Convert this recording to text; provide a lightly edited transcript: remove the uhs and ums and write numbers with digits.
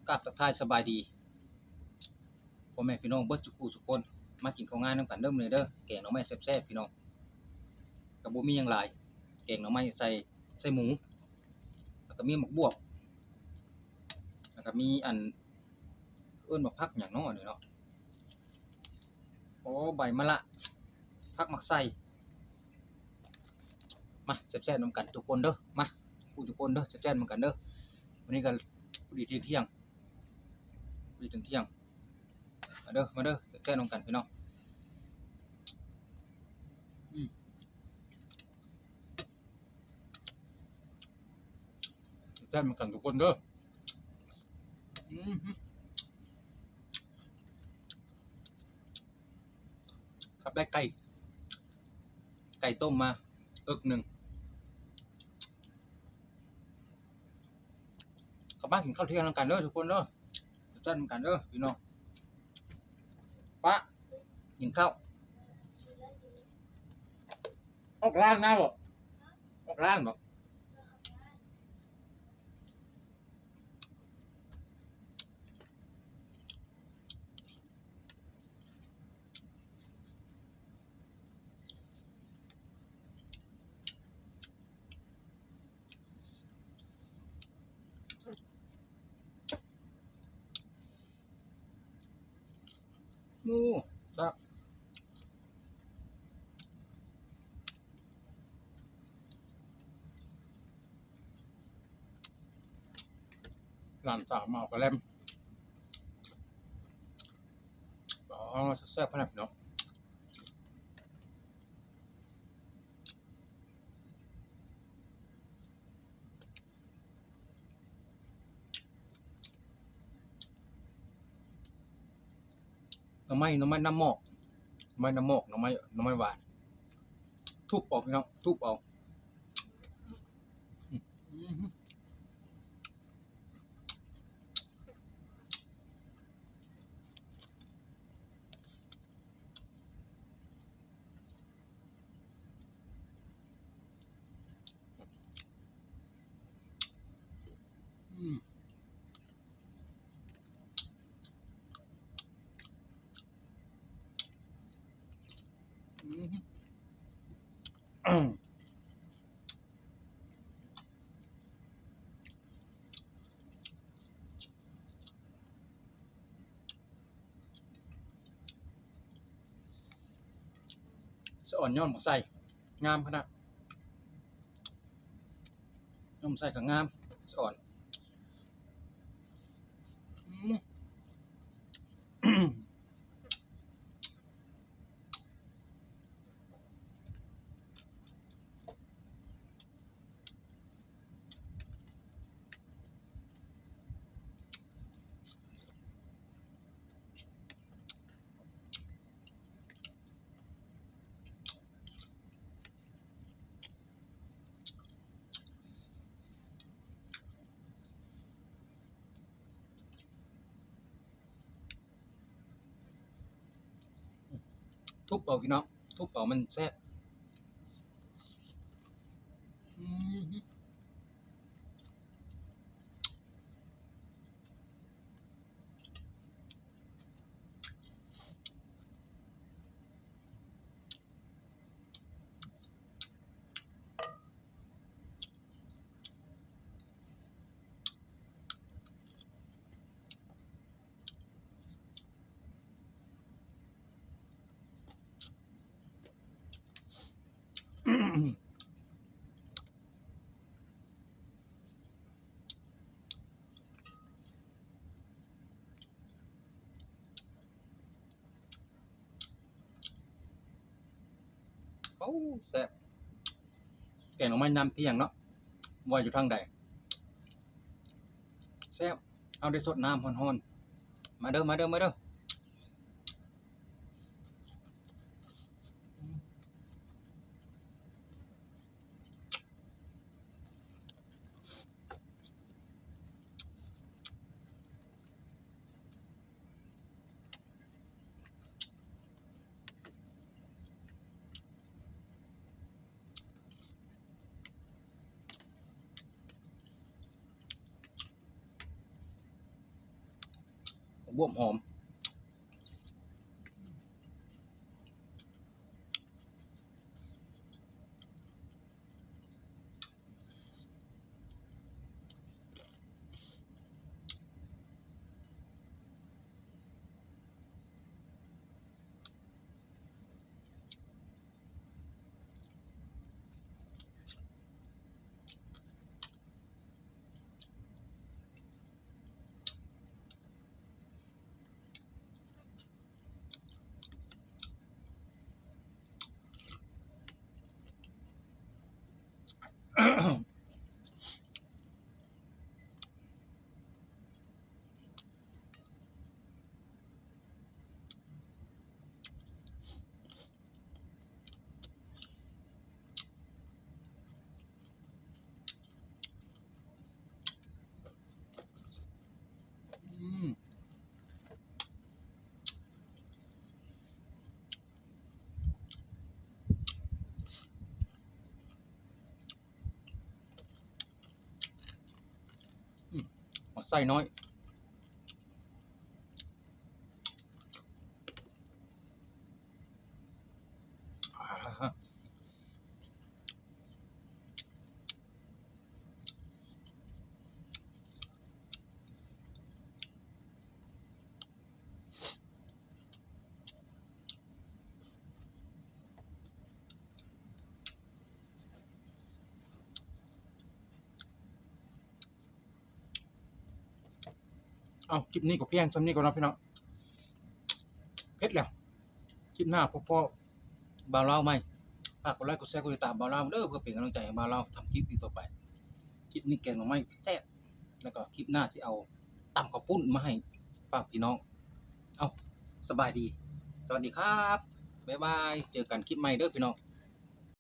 กราบทักทายสบายดีพ่อแม่พี่น้องเบิดทุกผู้ทุกคนมากินข้าวงานนำกันเด้อมื้อนี้เด้อแกงหน่อไม้แซ่บๆพี่น้องก็บ่มีหยังหลายแกงหน่อไม้ใส่หมูแล้วก็มีหมกบวบแล้วก็มีอันเอิ้นว่าผักหยังน้อนี่เนาะโอ้ใบมะระผักหมักไส้มาแซ่บๆนำกันทุกคนเด้อมาทุกคนเด้อแซ่บๆนำกันเด้อวันนี้ก็พอดีเที่ยงพอดีถึงเที่ยงมาเด้อแซ่บๆนำกันพี่น้องอืมแซ่บๆนำกันทุกคนเด้ออือฮึครับได้ไก่ต้มมาอึกหนึ่งกลับบ้านกินข้าวเที่ยงนำกันเด้อทุกคนเด้อแซ่บๆนำกันเด้อพี่น้องป๊ากินข้าวออกร้านนะบ่ออกร้านบ่โอ้ครับร้านสาวเมากระแลมอ๋อแซ่บขนาดพี่น้องหน่อไม้น้ำมอกหน่อไม้น้ำมอกหน่อไม้หวานทุบเอาพี่น้องทุบเอาอือฮึอืมอือฮึสะอ่อนย้อนบ่ใส่งามขนาดย้อนบ่ใส่ก็งามสะอ่อนอืมทุบเอาพี่น้องทุบเอามันแซ่บอือฮึโอ้แซ่บแกงหน่อไม้น้ำเที่ยงเนาะว่าอยู่ทางใดแซ่บเอาได้สดน้ำร้อนๆมาเด้อ บวบหอมอืมใส่น้อยอ่าเอาคลิปนี้ก็เพียงเท่านี้ก่อนนะพี่น้องเผ็ดแล้วคลิปหน้าพ่อบ่าวเล่าไหมฝากกดไลค์กดแชร์กดติดตามบ่าวเล่าเด้อเพื่อเป็นกำลังใจให้บ่าวเล่าทำคลิปอีกต่อไปคลิปนี้แกงหน่อไม้แซ่บแล้วก็คลิปหน้าสิเอาตำข้าวปุ้นมาให้ฝากพี่น้องเอาสบายดีสวัสดีครับบ๊ายบายเจอกันคลิปใหม่เด้อพี่น้อง